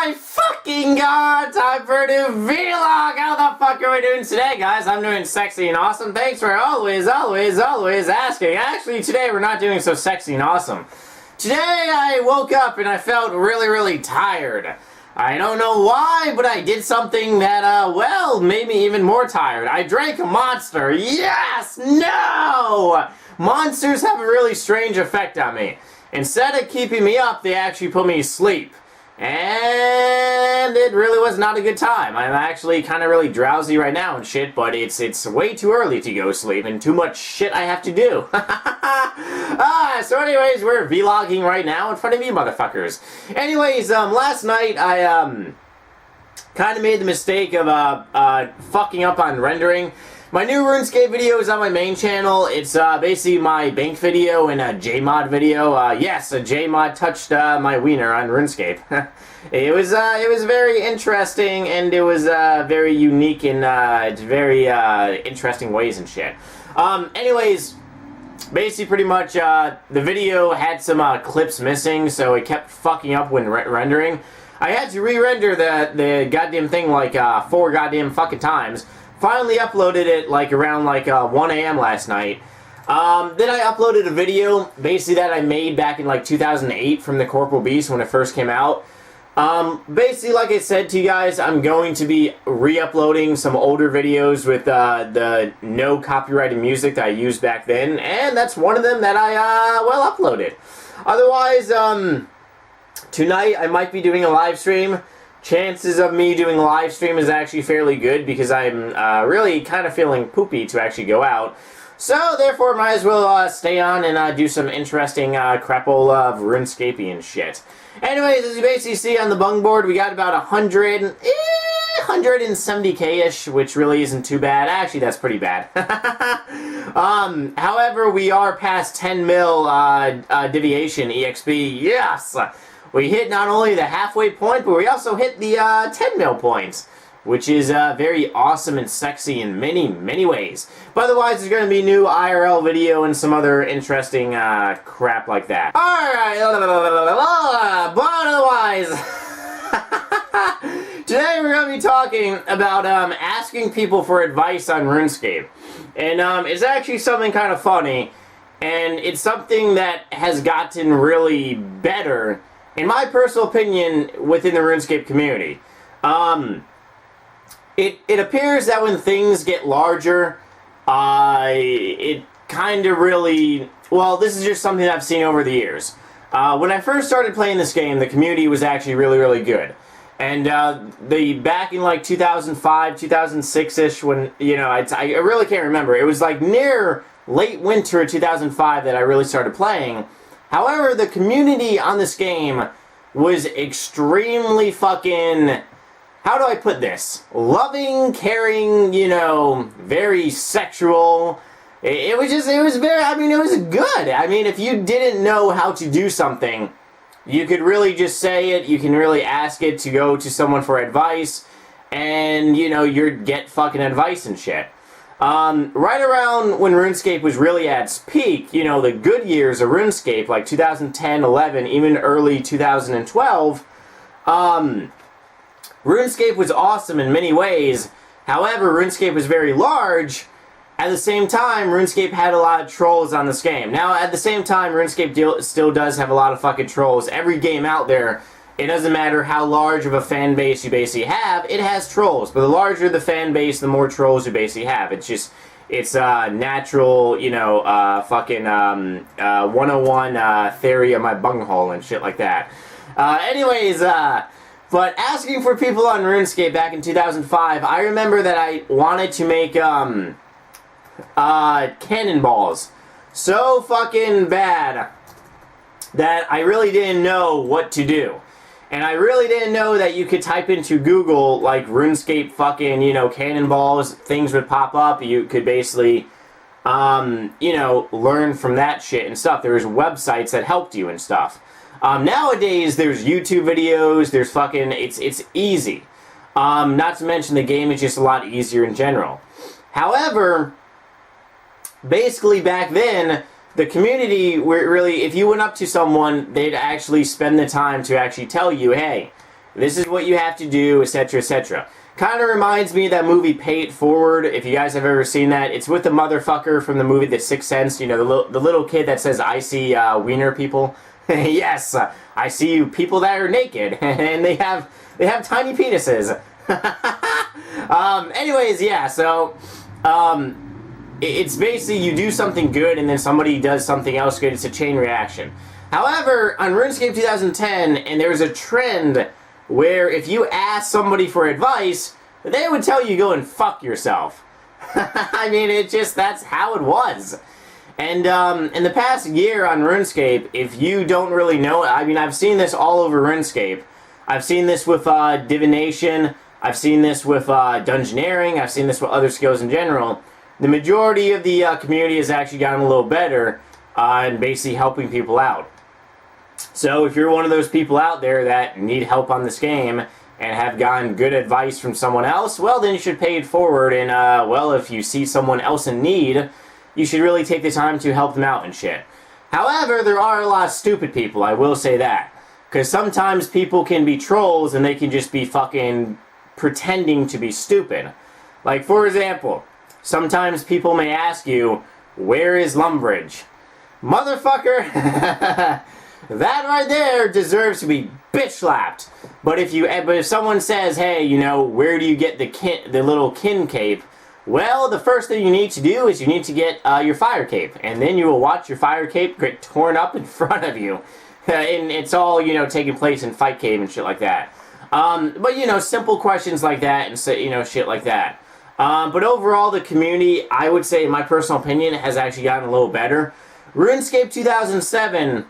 my fucking god! Time for a new vlog! How the fuck are we doing today, guys? I'm doing sexy and awesome. Thanks for always asking. Actually, today we're not doing so sexy and awesome. Today I woke up and I felt really tired. I don't know why, but I did something that, well, made me even more tired. I drank a Monster. Yes! No! Monsters have a really strange effect on me. Instead of keeping me up, they actually put me to sleep. And it really was not a good time. I'm actually kind of really drowsy right now and shit, but it's way too early to go sleep and too much shit I have to do. So anyways, we're vlogging right now in front of you motherfuckers. Anyways, last night I kind of made the mistake of fucking up on rendering. My new Runescape video is on my main channel. It's basically my bank video and a JMod video. Yes, a JMod touched my wiener on Runescape. It was very interesting, and it was very unique in very interesting ways and shit. Anyways, basically pretty much the video had some clips missing, so it kept fucking up when rendering. I had to re-render the goddamn thing like 4 goddamn fucking times. Finally uploaded it like around like 1 a.m. last night. Then I uploaded a video basically that I made back in like 2008 from the Corporal Beast when it first came out. Basically, like I said to you guys, I'm going to be re-uploading some older videos with the no copyrighted music that I used back then, and that's one of them that I well uploaded. Otherwise, tonight I might be doing a live stream. Chances of me doing a live stream is actually fairly good because I'm really kind of feeling poopy to actually go out. So, therefore, might as well stay on and do some interesting crapple of RuneScape-y shit. Anyways, as you basically see on the bung board, we got about 170k-ish, which really isn't too bad. Actually, that's pretty bad. However, we are past 10 mil deviation EXP. Yes! We hit not only the halfway point, but we also hit the 10 mil points, which is very awesome and sexy in many ways. But otherwise, there's going to be a new IRL video and some other interesting crap like that. Alright, but otherwise, today we're going to be talking about asking people for advice on RuneScape. And it's actually something kind of funny, and it's something that has gotten really better, in my personal opinion, within the RuneScape community. It appears that when things get larger, it kind of really... Well, this is just something I've seen over the years. When I first started playing this game, the community was actually really good. And back in like 2005, 2006-ish, when, you know, I really can't remember. It was like near late winter 2005 that I really started playing. However, the community on this game was extremely fucking... How do I put this? Loving, caring, you know, very sexual. It was very, I mean, it was good. I mean, if you didn't know how to do something, you could really just say it, you can really ask it to go to someone for advice, and, you know, you'd get fucking advice and shit. Right around when RuneScape was really at its peak, you know, the good years of RuneScape, like 2010, 11, even early 2012, RuneScape was awesome in many ways. However, RuneScape was very large. At the same time, RuneScape had a lot of trolls on this game. Now, at the same time, RuneScape still does have a lot of fucking trolls. Every game out there, it doesn't matter how large of a fan base you basically have, it has trolls. But the larger the fan base, the more trolls you basically have. It's just, it's a natural, you know, fucking 101 theory of my bunghole and shit like that. Anyways, but asking for people on RuneScape back in 2005, I remember that I wanted to make cannonballs so fucking bad that I really didn't know what to do. And I really didn't know that you could type into Google, like, RuneScape fucking, you know, cannonballs, things would pop up, you could basically, you know, learn from that shit and stuff. There was websites that helped you and stuff. Nowadays, there's YouTube videos, there's fucking, it's easy. Not to mention the game is just a lot easier in general. However, basically back then, the community, were really, if you went up to someone, they'd actually spend the time to actually tell you, hey, This is what you have to do, etc., etc. Kind of reminds me of that movie Pay It Forward, if you guys have ever seen that. It's with the motherfucker from the movie The Sixth Sense, you know, the little kid that says, I see wiener people. Yes, I see you people that are naked, and they have tiny penises. Anyways, yeah, so, it's basically you do something good and then somebody does something else good. It's a chain reaction. However, on RuneScape 2010, and there's a trend where if you ask somebody for advice, they would tell you go and fuck yourself. I mean, that's how it was. And in the past year on RuneScape, if you don't really know, I mean, I've seen this all over RuneScape. I've seen this with divination, I've seen this with dungeoneering, I've seen this with other skills in general. The majority of the community has actually gotten a little better in basically helping people out. So if you're one of those people out there that need help on this game and have gotten good advice from someone else, well, then you should pay it forward. And, well, if you see someone else in need, you should really take the time to help them out and shit. However, there are a lot of stupid people, I will say that. Because sometimes people can be trolls and they can just be fucking pretending to be stupid. Like, for example, sometimes people may ask you, where is Lumbridge? Motherfucker! That right there deserves to be bitch slapped. But if someone says, hey, you know, where do you get the little kin cape? Well, the first thing you need to do is you need to get your fire cape, and then you will watch your fire cape get torn up in front of you. And it's all, you know, taking place in fight cave and shit like that. But, you know, simple questions like that and, you know, shit like that. But overall, the community, I would say, in my personal opinion, has actually gotten a little better. RuneScape 2007...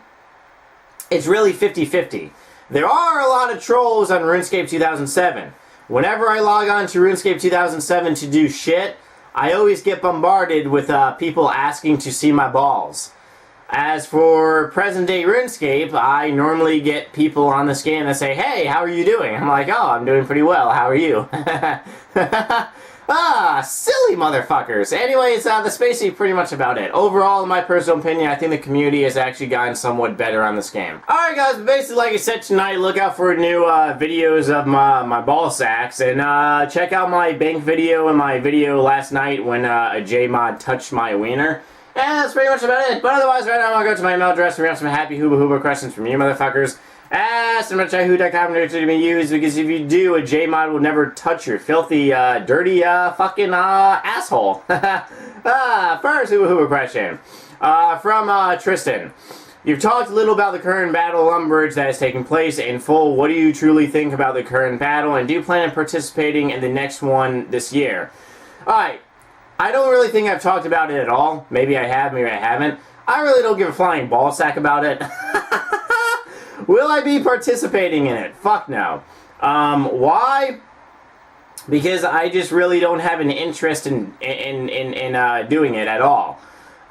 it's really 50-50. There are a lot of trolls on RuneScape 2007. Whenever I log on to RuneScape 2007 to do shit, I always get bombarded with people asking to see my balls. As for present-day RuneScape, I normally get people on the scan that say, hey, how are you doing? I'm like, oh, I'm doing pretty well. How are you? Ah, silly motherfuckers. Anyways, that's basically pretty much about it. Overall, in my personal opinion, I think the community has actually gotten somewhat better on this game. Alright guys, basically like I said tonight, look out for new videos of my ball sacks, and check out my bank video and my video last night when a J-mod touched my wiener. And that's pretty much about it. But otherwise, right now I'm going to go to my email address and we have some happy hooba questions from you motherfuckers. Yahoo.com to be used, because if you do, a J-mod will never touch your filthy, dirty, fucking, asshole. First hooba question. From, Tristan. You've talked a little about the current battle of Lumbridge that is taking place in full. What do you truly think about the current battle, and do you plan on participating in the next one this year? Alright. I don't really think I've talked about it at all. Maybe I have, maybe I haven't. I really don't give a flying ballsack about it. Will I be participating in it? Fuck no. Why? Because I just really don't have an interest in doing it at all.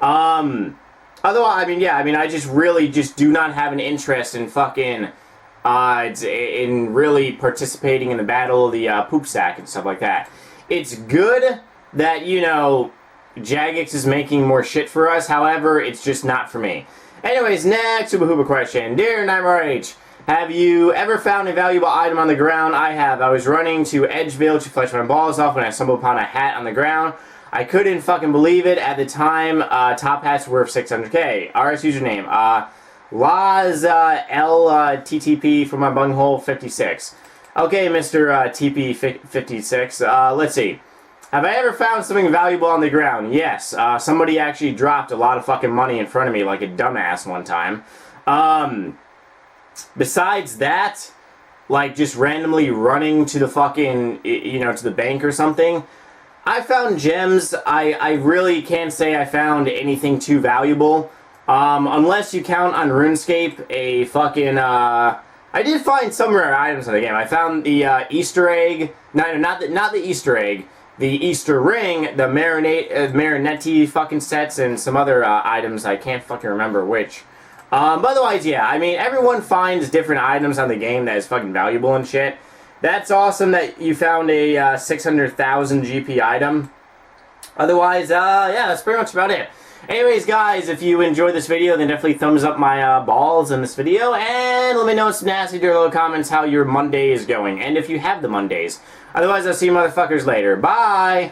Otherwise, I just really do not have an interest in fucking, in really participating in the battle of the poop sack and stuff like that. It's good that, you know, Jagex is making more shit for us, however, it's just not for me. Anyways, next hooba question. Dear Nightmare H, have you ever found a valuable item on the ground? I have. I was running to Edgeville to fletch my balls off when I stumbled upon a hat on the ground. I couldn't fucking believe it. At the time, top hats were 600k. RS username, Laz LTTP for my bunghole 56. Okay, Mr. TP56. Let's see. Have I ever found something valuable on the ground? Yes. Somebody actually dropped a lot of fucking money in front of me like a dumbass one time. Besides that, like just randomly running to the fucking, you know, to the bank or something, I found gems. I really can't say I found anything too valuable. Unless you count on RuneScape a fucking, I did find some rare items in the game. I found the Easter egg. No, not the Easter egg. The Easter ring, the Marinetti fucking sets, and some other items. I can't fucking remember which. But otherwise, yeah, I mean, everyone finds different items on the game that is fucking valuable and shit. That's awesome that you found a 600,000 GP item. Otherwise, yeah, that's pretty much about it. Anyways, guys, if you enjoyed this video, then definitely thumbs up my balls in this video, and let me know in some nasty little comments how your Monday is going, and if you have the Mondays. Otherwise, I'll see you motherfuckers later. Bye!